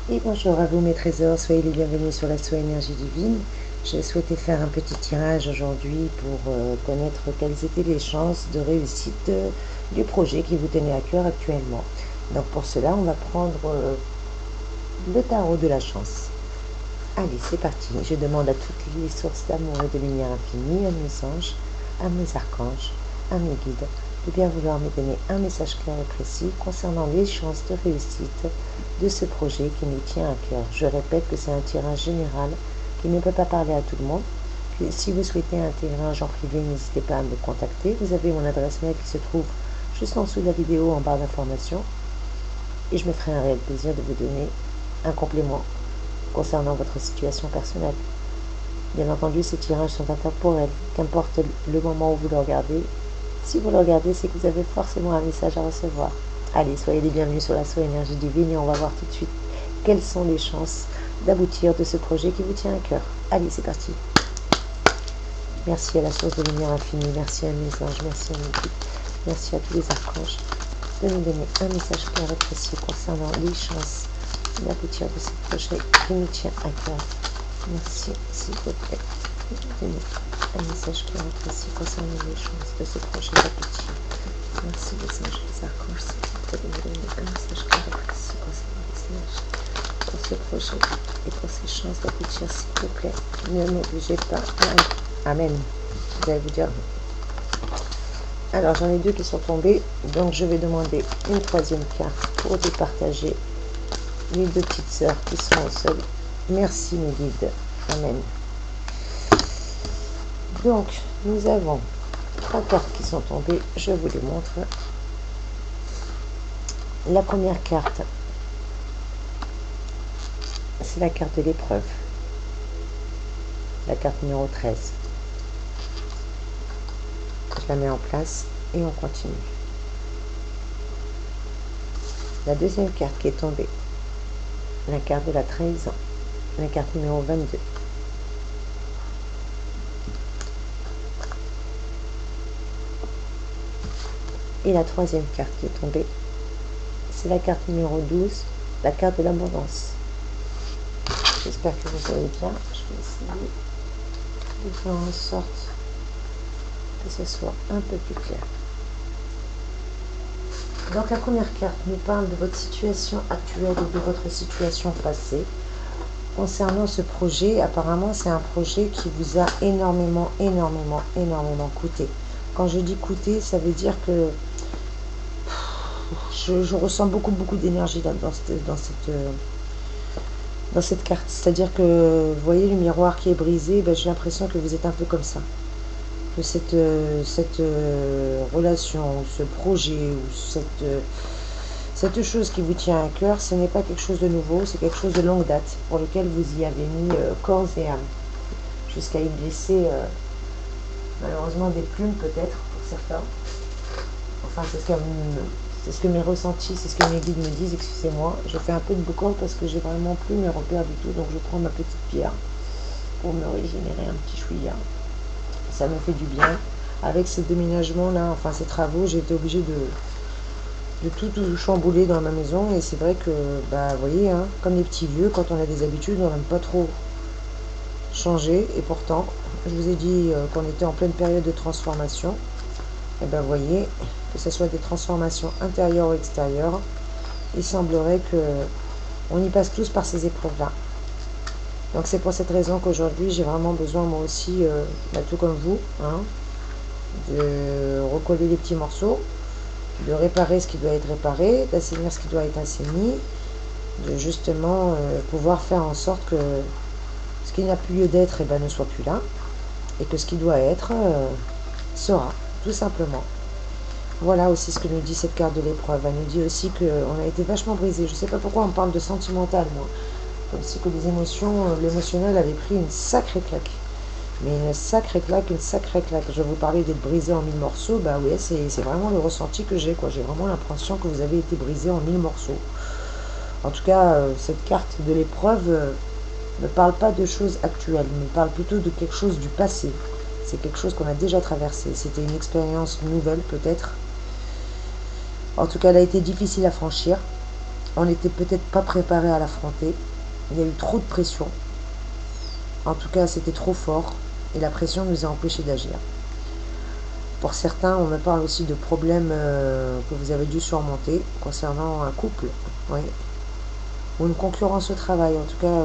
Et bonjour à vous mes trésors, soyez les bienvenus sur la Soie Énergie Divine. J'ai souhaité faire un petit tirage aujourd'hui pour connaître quelles étaient les chances de réussite du projet qui vous tenait à cœur actuellement. Donc pour cela, on va prendre le tarot de la chance. Allez, c'est parti. Je demande à toutes les sources d'amour et de lumière infinie, à mes anges, à mes archanges, à mes guides, de bien vouloir me donner un message clair et précis concernant les chances de réussite de ce projet qui nous tient à cœur. Je répète que c'est un tirage général qui ne peut pas parler à tout le monde. Si vous souhaitez intégrer un genre privé, n'hésitez pas à me contacter. Vous avez mon adresse mail qui se trouve juste en dessous de la vidéo en barre d'informations. Et je me ferai un réel plaisir de vous donner un complément concernant votre situation personnelle. Bien entendu, ces tirages sont intemporels, qu'importe le moment où vous le regardez. Si vous le regardez, c'est que vous avez forcément un message à recevoir. Allez, soyez les bienvenus sur la Soie Énergie Divine et on va voir tout de suite quelles sont les chances d'aboutir de ce projet qui vous tient à cœur. Allez, c'est parti. Merci à la source de lumière infinie, merci à mes anges, merci à mes guides, merci à tous les archanges de nous donner un message clair et précis concernant les chances d'aboutir de ce projet qui nous tient à cœur. Merci, s'il vous plaît, de donner un message clair et précis concernant les chances de ce projet d'aboutir. Merci les anges et les archanges, s'il vous plaît, de nous donner un message clair et précis concernant les images pour ce projet et pour ces chances d'aboutir, s'il vous plaît. Ne m'obligez pas. Amen. Vous allez vous dire. Alors, j'en ai deux qui sont tombés, donc je vais demander une troisième carte pour départager les deux petites sœurs qui sont au sol. Merci mes guides. Amen. Donc, nous avons trois cartes qui sont tombées. Je vous les montre. La première carte, c'est la carte de l'épreuve. La carte numéro 13. Je la mets en place et on continue. La deuxième carte qui est tombée, la carte de la trahison, la carte numéro 22. Et la troisième carte qui est tombée, c'est la carte numéro 12, la carte de l'abondance. J'espère que vous allez bien. Je vais essayer de faire en sorte que ce soit un peu plus clair. Donc la première carte nous parle de votre situation actuelle et de votre situation passée. Concernant ce projet, apparemment c'est un projet qui vous a énormément coûté. Quand je dis coûté, ça veut dire que je ressens beaucoup d'énergie dans cette carte. C'est-à-dire que, vous voyez le miroir qui est brisé, ben, j'ai l'impression que vous êtes un peu comme ça. Que cette relation, ce projet, ou cette chose qui vous tient à cœur, ce n'est pas quelque chose de nouveau, c'est quelque chose de longue date, pour lequel vous y avez mis corps et âme. Jusqu'à y glisser, malheureusement, des plumes peut-être, pour certains. Enfin, c'est ce que mes ressentis, c'est ce que mes guides me disent, excusez-moi. Je fais un peu de boucan parce que j'ai vraiment plus mes repères du tout, donc je prends ma petite pierre pour me régénérer un petit chouïa. Ça me fait du bien. Avec ce déménagement là, enfin ces travaux, j'ai été obligée de tout chambouler dans ma maison. Et c'est vrai que, bah, vous voyez, hein, comme les petits vieux, quand on a des habitudes, on n'aime pas trop changer. Et pourtant, je vous ai dit qu'on était en pleine période de transformation. Et ben, vous voyez, que ce soit des transformations intérieures ou extérieures, il semblerait que on y passe tous par ces épreuves-là. Donc c'est pour cette raison qu'aujourd'hui, j'ai vraiment besoin, moi aussi, tout comme vous, hein, de recoller les petits morceaux, de réparer ce qui doit être réparé, d'assainir ce qui doit être assaini, de justement pouvoir faire en sorte que ce qui n'a plus lieu d'être ne soit plus là, et que ce qui doit être sera, tout simplement. Voilà aussi ce que nous dit cette carte de l'épreuve. Elle nous dit aussi qu'on a été vachement brisé. Je ne sais pas pourquoi on parle de sentimental, moi. Comme si que les émotions, l'émotionnel avait pris une sacrée claque. Mais une sacrée claque. Je vous parlais d'être brisé en 1000 morceaux, bah oui, c'est vraiment le ressenti que j'ai, quoi. J'ai vraiment l'impression que vous avez été brisé en 1000 morceaux. En tout cas, cette carte de l'épreuve ne parle pas de choses actuelles, mais parle plutôt de quelque chose du passé. C'est quelque chose qu'on a déjà traversé. C'était une expérience nouvelle, peut-être. En tout cas, elle a été difficile à franchir. on n'était peut-être pas préparé à l'affronter. Il y a eu trop de pression. En tout cas, c'était trop fort et la pression nous a empêchés d'agir. Pour certains, on me parle aussi de problèmes que vous avez dû surmonter concernant un couple, oui, ou une concurrence au travail. En tout cas,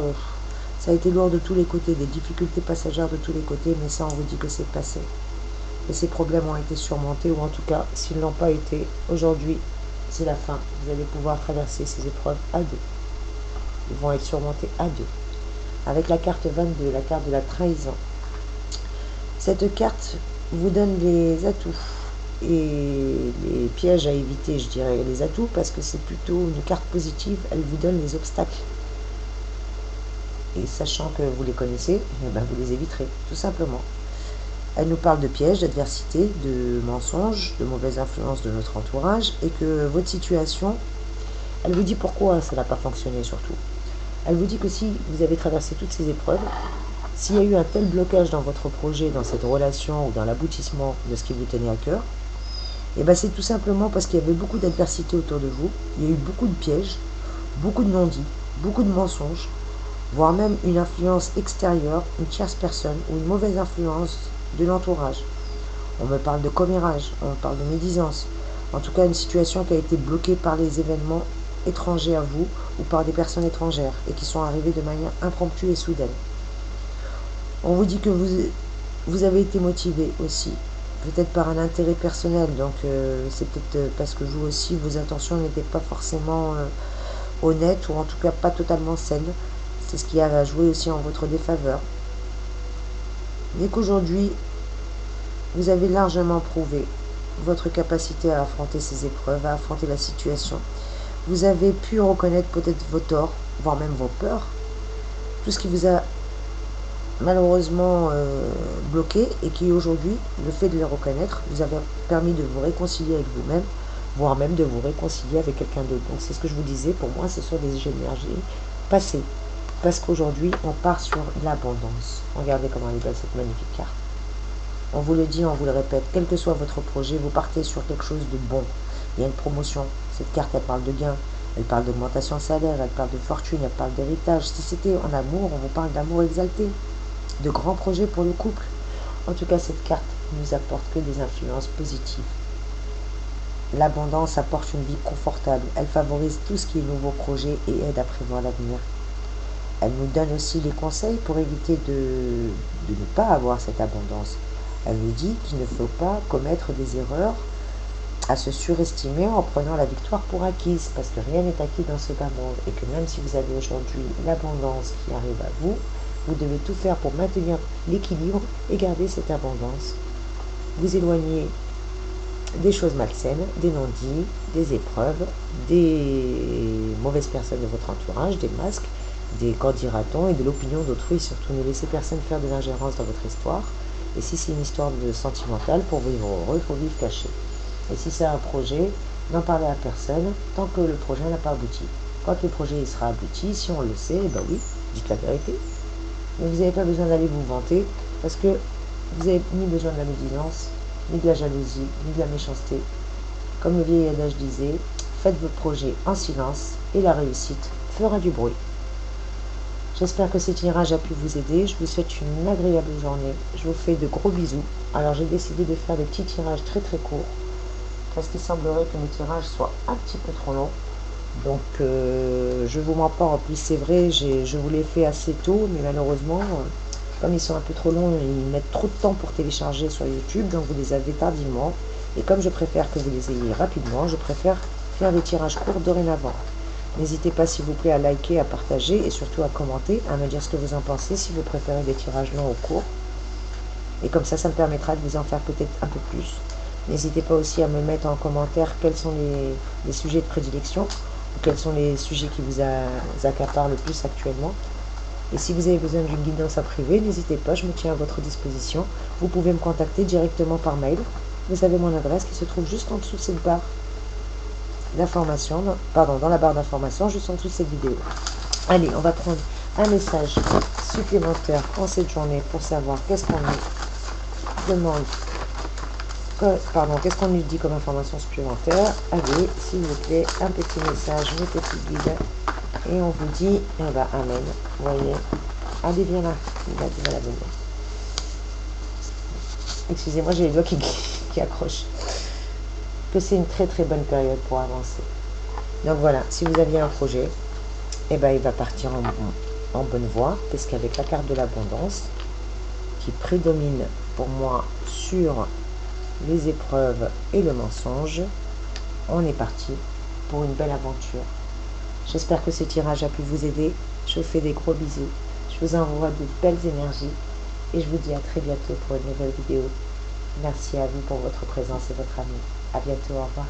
ça a été lourd de tous les côtés, des difficultés passagères de tous les côtés, mais ça, on vous dit que c'est passé. Et ces problèmes ont été surmontés, ou en tout cas, s'ils ne l'ont pas été, aujourd'hui, c'est la fin. Vous allez pouvoir traverser ces épreuves à deux. Ils vont être surmontés à deux. Avec la carte 22, la carte de la trahison. Cette carte vous donne les atouts et les pièges à éviter, je dirais. Les atouts parce que c'est plutôt une carte positive, elle vous donne les obstacles. Et sachant que vous les connaissez, eh ben vous les éviterez, tout simplement. Elle nous parle de pièges, d'adversité, de mensonges, de mauvaises influences de notre entourage, et que votre situation, elle vous dit pourquoi ça n'a pas fonctionné surtout. Elle vous dit que si vous avez traversé toutes ces épreuves, s'il y a eu un tel blocage dans votre projet, dans cette relation ou dans l'aboutissement de ce qui vous tenait à cœur, et ben c'est tout simplement parce qu'il y avait beaucoup d'adversité autour de vous, il y a eu beaucoup de pièges, beaucoup de non-dits, beaucoup de mensonges, voire même une influence extérieure, une tierce personne ou une mauvaise influence de l'entourage. On me parle de commérage, on me parle de médisance, en tout cas une situation qui a été bloquée par les événements étrangers à vous ou par des personnes étrangères et qui sont arrivées de manière impromptue et soudaine. On vous dit que vous avez été motivé aussi, peut-être par un intérêt personnel, donc c'est peut-être parce que vous aussi, vos intentions n'étaient pas forcément honnêtes ou en tout cas pas totalement saines. C'est ce qui a joué aussi en votre défaveur. Mais qu'aujourd'hui, vous avez largement prouvé votre capacité à affronter ces épreuves, à affronter la situation. Vous avez pu reconnaître peut-être vos torts, voire même vos peurs, tout ce qui vous a malheureusement bloqué et qui aujourd'hui, le fait de les reconnaître, vous avez permis de vous réconcilier avec vous-même, voire même de vous réconcilier avec quelqu'un d'autre. Donc c'est ce que je vous disais, pour moi ce sont des énergies passées. Parce qu'aujourd'hui, on part sur l'abondance. Regardez comment elle est belle cette magnifique carte. On vous le dit, on vous le répète, quel que soit votre projet, vous partez sur quelque chose de bon. Il y a une promotion. Cette carte, elle parle de gain, elle parle d'augmentation de salaire, elle parle de fortune, elle parle d'héritage. Si c'était en amour, on vous parle d'amour exalté, de grands projets pour le couple. En tout cas, cette carte nous apporte que des influences positives. L'abondance apporte une vie confortable. Elle favorise tout ce qui est nouveaux projets et aide à prévoir l'avenir. Elle nous donne aussi les conseils pour éviter de ne pas avoir cette abondance. Elle nous dit qu'il ne faut pas commettre des erreurs à se surestimer en prenant la victoire pour acquise, parce que rien n'est acquis dans ce bas monde, et que même si vous avez aujourd'hui l'abondance qui arrive à vous, vous devez tout faire pour maintenir l'équilibre et garder cette abondance. Vous éloignez des choses malsaines, des non-dits, des épreuves, des mauvaises personnes de votre entourage, des masques, des qu'en dira-t-on et de l'opinion d'autrui. Surtout, ne laissez personne faire de l'ingérence dans votre histoire. Et si c'est une histoire de sentimentale, pour vivre heureux, il faut vivre caché. Et si c'est un projet, n'en parlez à personne tant que le projet n'a pas abouti. Quand le projet il sera abouti, si on le sait, ben oui, dites la vérité. Mais vous n'avez pas besoin d'aller vous vanter parce que vous n'avez ni besoin de la médisance, ni de la jalousie, ni de la méchanceté. Comme le vieil adage disait, faites vos projets en silence et la réussite fera du bruit. J'espère que ce tirage a pu vous aider. Je vous souhaite une agréable journée. Je vous fais de gros bisous. Alors j'ai décidé de faire des petits tirages très très courts parce qu'il semblerait que mes tirages soient un petit peu trop longs. Donc je vous mens pas, en plus c'est vrai, je vous l'ai fait assez tôt, mais malheureusement, comme ils sont un peu trop longs, ils mettent trop de temps pour télécharger sur YouTube, donc vous les avez tardivement. Et comme je préfère que vous les ayez rapidement, je préfère faire des tirages courts dorénavant. N'hésitez pas s'il vous plaît à liker, à partager et surtout à commenter, à me dire ce que vous en pensez, si vous préférez des tirages longs ou courts. Et comme ça me permettra de vous en faire peut-être un peu plus. N'hésitez pas aussi à me mettre en commentaire quels sont les sujets de prédilection, ou quels sont les sujets qui vous accaparent le plus actuellement. Et si vous avez besoin d'une guidance en privé, n'hésitez pas, je me tiens à votre disposition. Vous pouvez me contacter directement par mail. Vous avez mon adresse qui se trouve juste en dessous de cette barre d'information, dans la barre d'information, juste en dessous de cette vidéo. Allez, on va prendre un message supplémentaire en cette journée pour savoir qu'est-ce qu'on nous demande qu'est-ce qu'on nous dit comme information supplémentaire? Allez, s'il vous plaît, un petit message, mes petits guides. Et on vous dit, eh ben, amen. Vous voyez, allez, viens là. Il a du mal à venir. Excusez-moi, j'ai les doigts qui accrochent. Que c'est une très très bonne période pour avancer. Donc voilà, si vous aviez un projet, eh ben, il va partir en bonne voie, parce qu'avec la carte de l'abondance, qui prédomine pour moi sur les épreuves et le mensonge, on est parti pour une belle aventure. J'espère que ce tirage a pu vous aider. Je vous fais des gros bisous. Je vous envoie de belles énergies et je vous dis à très bientôt pour une nouvelle vidéo. Merci à vous pour votre présence et votre amour. À bientôt, au revoir.